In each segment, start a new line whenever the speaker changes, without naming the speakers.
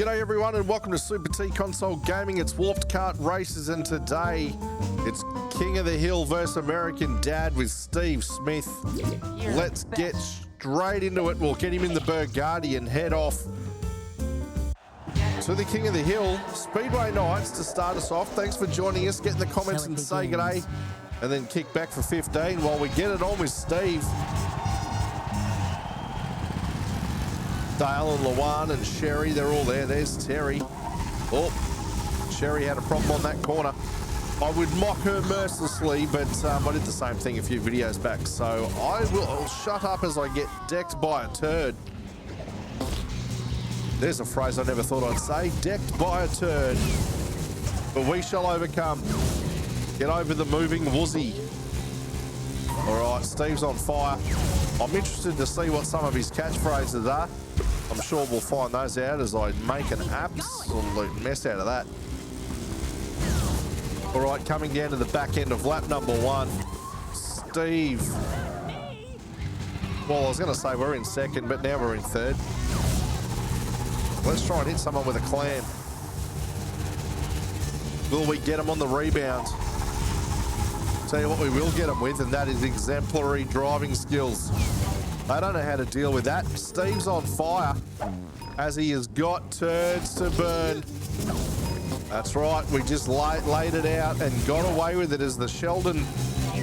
G'day everyone and welcome to Super T Console Gaming. It's Warped Kart Racers and today it's King of the Hill versus American Dad with Steve Smith. Let's get straight into it. We'll get him in the Burgundy and head off to the King of the Hill. Speedway Nights to start us off. Thanks for joining us. Get in the comments and say g'day and then kick back for 15 while we get it on with Steve. Dale and Luan and Sherry, they're all there. There's Terry. Oh, Sherry had a problem on that corner. I would mock her mercilessly, but I did the same thing a few videos back. So I'll shut up as I get decked by a turd. There's a phrase I never thought I'd say, decked by a turd. But we shall overcome. Get over the moving woozy. All right, Steve's on fire. I'm interested to see what some of his catchphrases are. I'm sure we'll find those out as I make an absolute mess out of that. All right, coming down to the back end of lap number one. Steve. Well, I was going to say we're in second, but now we're in third. Let's try and hit someone with a clam. Will we get him on the rebound? Tell you what we will get him with, and that is exemplary driving skills. I don't know how to deal with that. Steve's on fire as he has got turds to burn. That's right, we just laid it out and got away with it as the Sheldon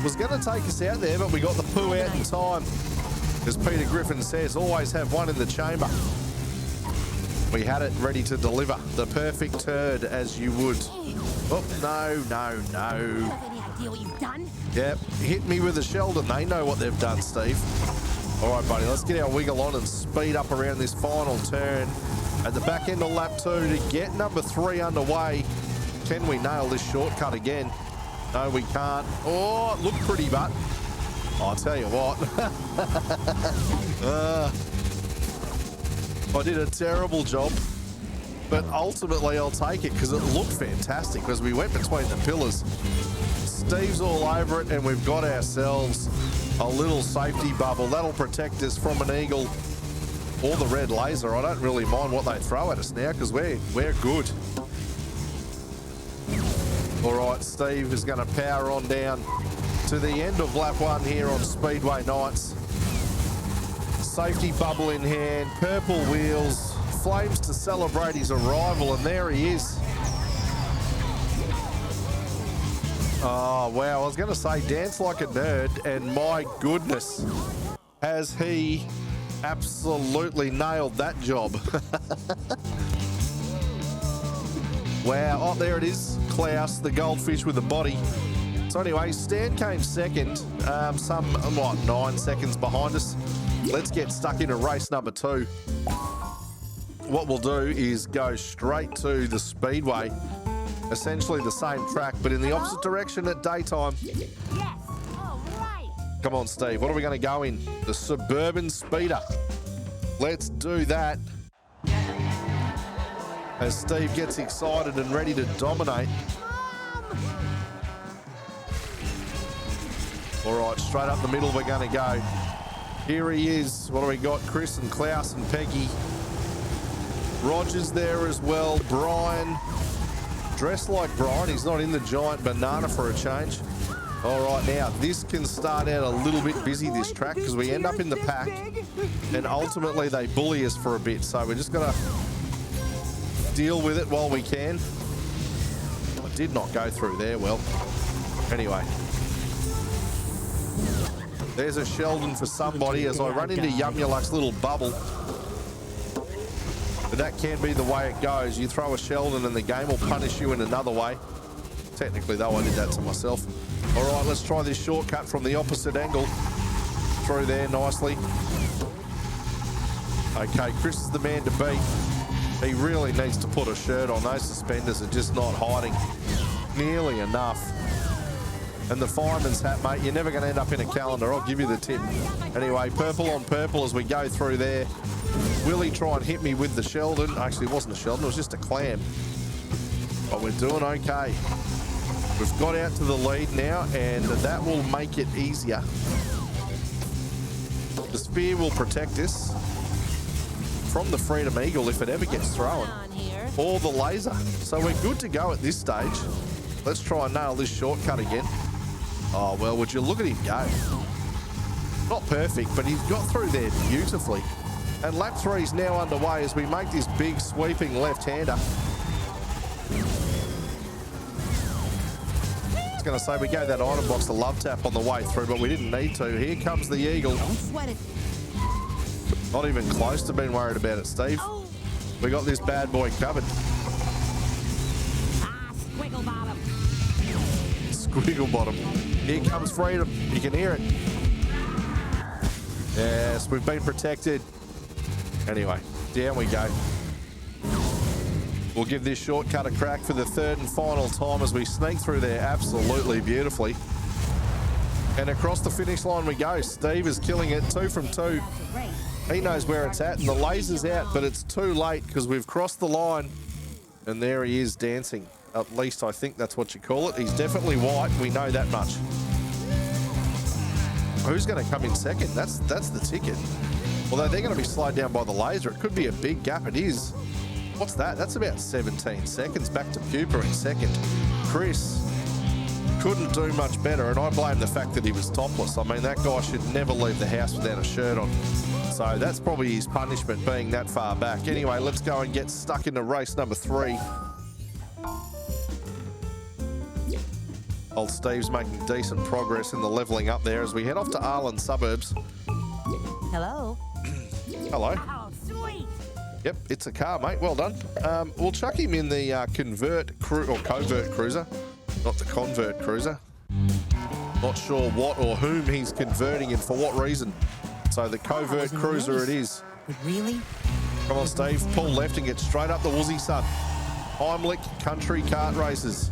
was going to take us out there, but we got the poo out in time. As Peter Griffin says, always have one in the chamber. We had it ready to deliver the perfect turd as you would. Oh, no.
What you've done?
Yep, hit me with a Sheldon. They know what they've done, Steve. All right, buddy, let's get our wiggle on and speed up around this final turn. At the back end of lap 2 to get number 3 underway. Can we nail this shortcut again? No, we can't. Oh, it looked pretty, but I'll tell you what. I did a terrible job, but ultimately I'll take it because it looked fantastic as we went between the pillars. Steve's all over it, and we've got ourselves a little safety bubble. That'll protect us from an eagle or the red laser. I don't really mind what they throw at us now because we're good. All right, Steve is going to power on down to the end of lap 1 here on Speedway Nights. Safety bubble in hand, purple wheels, flames to celebrate his arrival, and there he is. Oh, wow. I was going to say dance like a nerd, and my goodness, has he absolutely nailed that job. Wow. Oh, there it is. Klaus, the goldfish with the body. So anyway, Stan came second, 9 seconds behind us. Let's get stuck into race number 2. What we'll do is go straight to the Speedway. Essentially the same track, but in the opposite direction at daytime.
Yes. All right.
Come on, Steve. What are we going to go in? The Suburban Speeder. Let's do that. As Steve gets excited and ready to dominate. All right, straight up the middle we're going to go. Here he is. What do we got? Chris and Klaus and Peggy. Roger's there as well. Brian. Dressed like Brian. He's not in the giant banana for a change. All right, now this can start out a little bit busy, this track, because we end up in the pack and ultimately they bully us for a bit. So we're just going to deal with it while we can. I did not go through there well. Anyway. There's a Sheldon for somebody as I run into Yumyaluk's little bubble. But that can be the way it goes. You throw a Sheldon and the game will punish you in another way. Technically, though, I did that to myself. All right, let's try this shortcut from the opposite angle. Through there nicely. Okay, Chris is the man to beat. He really needs to put a shirt on. Those suspenders are just not hiding nearly enough. And the fireman's hat, mate, you're never going to end up in a calendar. I'll give you the tip. Anyway, purple on purple as we go through there. Will he try and hit me with the Sheldon? Actually, it wasn't a Sheldon, it was just a clam. But we're doing okay. We've got out to the lead now, and that will make it easier. The spear will protect us. from the Freedom Eagle if it ever gets thrown,
On here.
or the laser. So we're good to go at this stage. Let's try and nail this shortcut again. Oh, well, would you look at him go? Not perfect, but he's got through there beautifully. And lap 3 is now underway as we make this big sweeping left-hander. I was going to say we gave that item box a love tap on the way through, but we didn't need to. Here comes the Eagle.
Don't sweat it.
Not even close to being worried about it, Steve.
Oh.
We got this bad boy covered.
Ah, squiggle bottom.
Squiggle bottom. Here comes Freedom. You can hear it. Yes, we've been protected. Anyway, down we go. We'll give this shortcut a crack for the third and final time as we sneak through there absolutely beautifully. And across the finish line we go. Steve is killing it, 2 from 2.
Great.
He knows where it's at, and the laser's out, but it's too late because we've crossed the line. And there he is dancing. At least I think that's what you call it. He's definitely white. We know that much. Who's going to come in second? That's the ticket. Although they're going to be slowed down by the laser. It could be a big gap. It is. What's that? That's about 17 seconds. Back to Pupa in second. Chris couldn't do much better, and I blame the fact that he was topless. I mean, that guy should never leave the house without a shirt on. So that's probably his punishment, being that far back. Anyway, let's go and get stuck into race number 3. Old Steve's making decent progress in the levelling up there as we head off to ARLEN suburbs.
Hello.
Hello.
Oh, sweet.
Yep, it's a car, mate. Well done. We'll chuck him in the covert cruiser, not the convert cruiser. Not sure what or whom he's converting and for what reason. So the covert cruiser it is.
But really?
Come on, Steve. Pull left and get straight up the Woozy, son. Heimlich Country Kart Racers.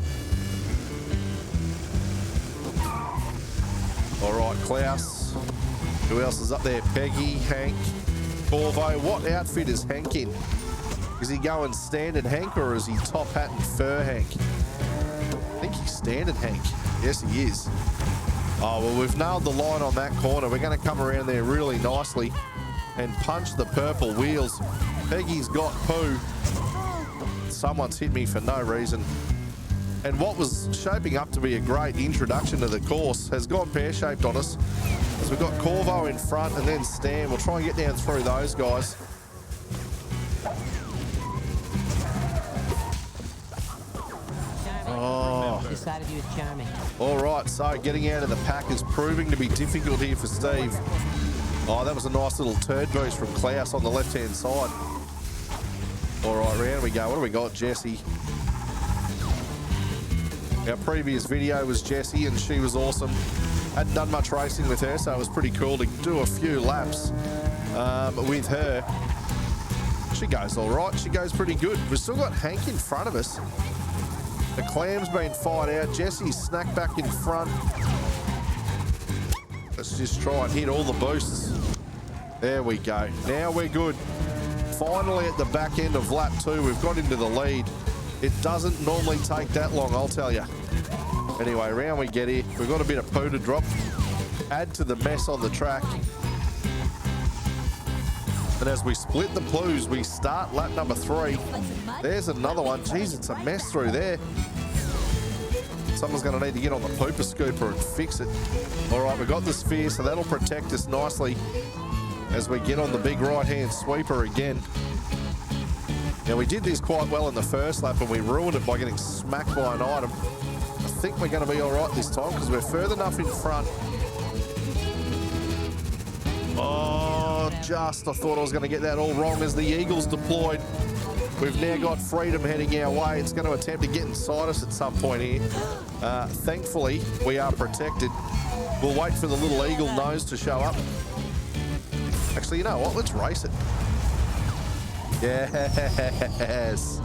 All right, Klaus. Who else is up there? Peggy, Hank, Corvo. What outfit is Hank in? Is he going standard Hank or is he top hat and fur Hank? I think he's standard Hank. Yes, he is. Oh, well, we've nailed the line on that corner. We're going to come around there really nicely and punch the purple wheels. Peggy's got poo. Someone's hit me for no reason. And what was shaping up to be a great introduction to the course has gone pear-shaped on us. As we've got Corvo in front and then Stan. We'll try and get down through those guys. Oh.
Decided you were charming.
All right, so getting out of the pack is proving to be difficult here for Steve. Oh, that was a nice little turd boost from Klaus on the left-hand side. All right, round we go. What do we got? Jessie. Our previous video was Jessie, and she was awesome. Hadn't done much racing with her, so it was pretty cool to do a few laps with her. She goes all right. She goes pretty good. We've still got Hank in front of us. The clam's been fired out. Jessie's snack back in front. Let's just try and hit all the boosts. There we go. Now we're good. Finally at the back end of lap 2, we've got into the lead. It doesn't normally take that long, I'll tell you. Anyway, round we get here. We've got a bit of poo to drop. Add to the mess on the track. And as we split the plues, we start lap number 3. There's another one. Jeez, it's a mess through there. Someone's going to need to get on the pooper scooper and fix it. All right, we've got the sphere, so that'll protect us nicely as we get on the big right-hand sweeper again. Now, we did this quite well in the first lap, and we ruined it by getting smacked by an item. I think we're going to be all right this time because we're further enough in front. Oh, just. I thought I was going to get that all wrong as the Eagles deployed. We've now got Freedom heading our way. It's going to attempt to get inside us at some point here. Thankfully, we are protected. We'll wait for the little Eagle nose to show up. Actually, you know what? Let's race it. Yes.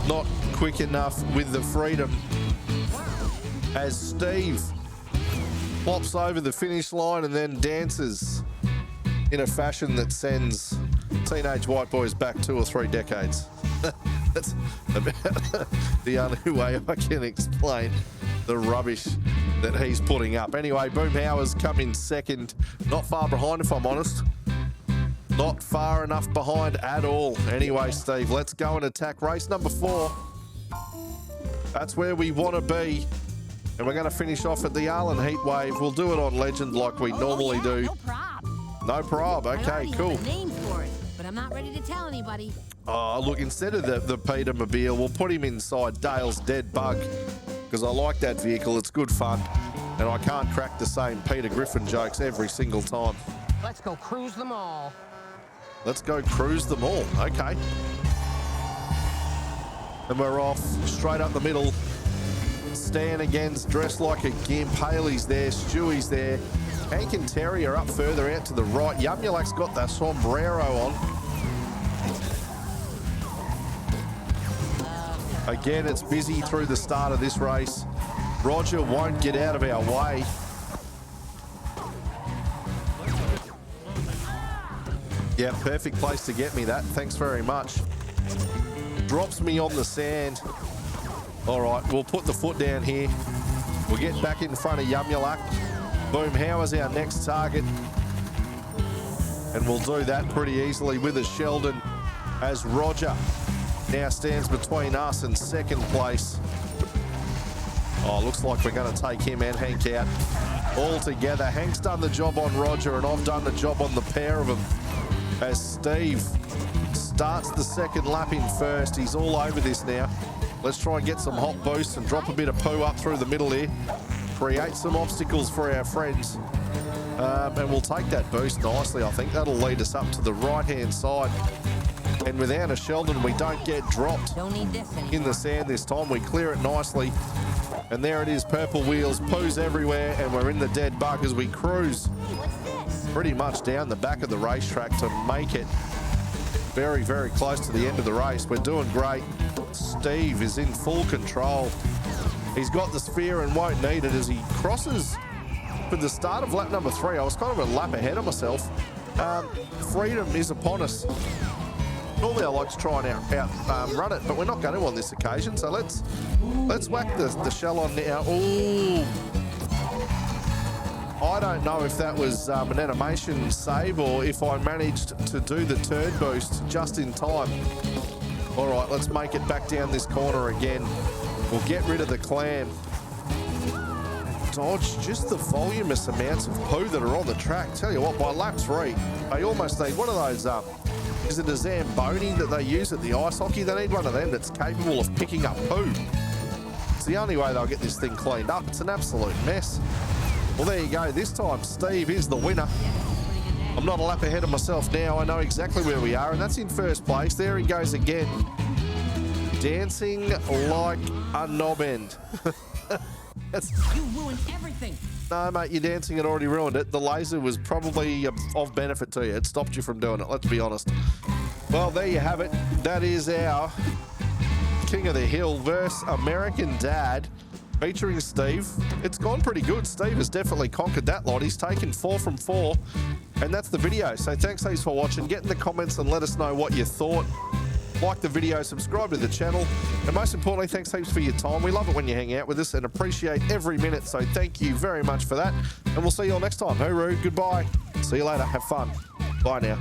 Not quick enough with the Freedom as Steve plops over the finish line and then dances in a fashion that sends teenage white boys back 2 or 3 decades. That's about the only way I can explain the rubbish that he's putting up. Anyway, Boomhauer's come in second. Not far behind, if I'm honest. Not far enough behind at all. Anyway, Steve, let's go and attack race number 4. That's where we want to be. And we're going to finish off at the ARLEN HEATWAVE. We'll do it on Legend like we normally do.
No prob.
No prob. Okay, cool.
I have a name for it, but I'm not ready to tell anybody.
Oh, look, instead of the Petermobile, we'll put him inside Dale's dead bug because I like that vehicle. It's good fun. And I can't crack the same Peter Griffin jokes every single time.
Let's go cruise them all.
Let's go cruise them all. Okay. And we're off straight up the middle. Stan again's dressed like a gimp. Haley's there. Stewie's there. Hank and Terry are up further out to the right. Yumulak's got the sombrero on. Again, it's busy through the start of this race. Roger won't get out of our way. Yeah, perfect place to get me that. Thanks very much. Drops me on the sand. All right, we'll put the foot down here. We'll get back in front of Yumulak. Boom, Howard's our next target. And we'll do that pretty easily with a Sheldon as Roger now stands between us and second place. Oh, looks like we're going to take him and Hank out all together. Hank's done the job on Roger and I've done the job on the pair of them. As Steve starts the second lap in first. He's all over this now. Let's try and get some hot boosts and drop a bit of poo up through the middle here. Create some obstacles for our friends. And we'll take that boost nicely, I think. That'll lead us up to the right-hand side. And without a Sheldon, we don't get dropped in the sand this time. We clear it nicely. And there it is, purple wheels, poo's everywhere, and we're in the dead bug as we cruise pretty much down the back of the racetrack to make it very, very close to the end of the race. We're doing great. Steve is in full control. He's got the sphere and won't need it as he crosses for the start of lap number 3. I was kind of a lap ahead of myself. Freedom is upon us. Normally I like to try and run it, but we're not going to on this occasion. So let's whack the shell on now. Ooh. I don't know if that was an animation save or if I managed to do the turn boost just in time. All right, let's make it back down this corner again. We'll get rid of the clam. Dodge just the voluminous amounts of poo that are on the track. Tell you what, by lap 3, they almost need one of those, is it a Zamboni that they use at the ice hockey? They need one of them that's capable of picking up poo. It's the only way they'll get this thing cleaned up. It's an absolute mess. Well, there you go. This time, Steve is the winner. I'm not a lap ahead of myself now. I know exactly where we are, and that's in first place. There he goes again. Dancing like a knob end.
You ruined everything.
No, mate, your dancing had already ruined it. The laser was probably of benefit to you. It stopped you from doing it, let's be honest. Well, there you have it. That is our King of the Hill versus American Dad, featuring Steve. It's gone pretty good. Steve has definitely conquered that lot. He's taken 4 from 4, and that's the video. So thanks heaps for watching. Get in the comments and let us know what you thought. Like the video, subscribe to the channel, and most importantly, thanks heaps for your time. We love it when you hang out with us and appreciate every minute, so thank you very much for that. And we'll see you all next time. Hooroo, goodbye. See you later. Have fun. Bye now.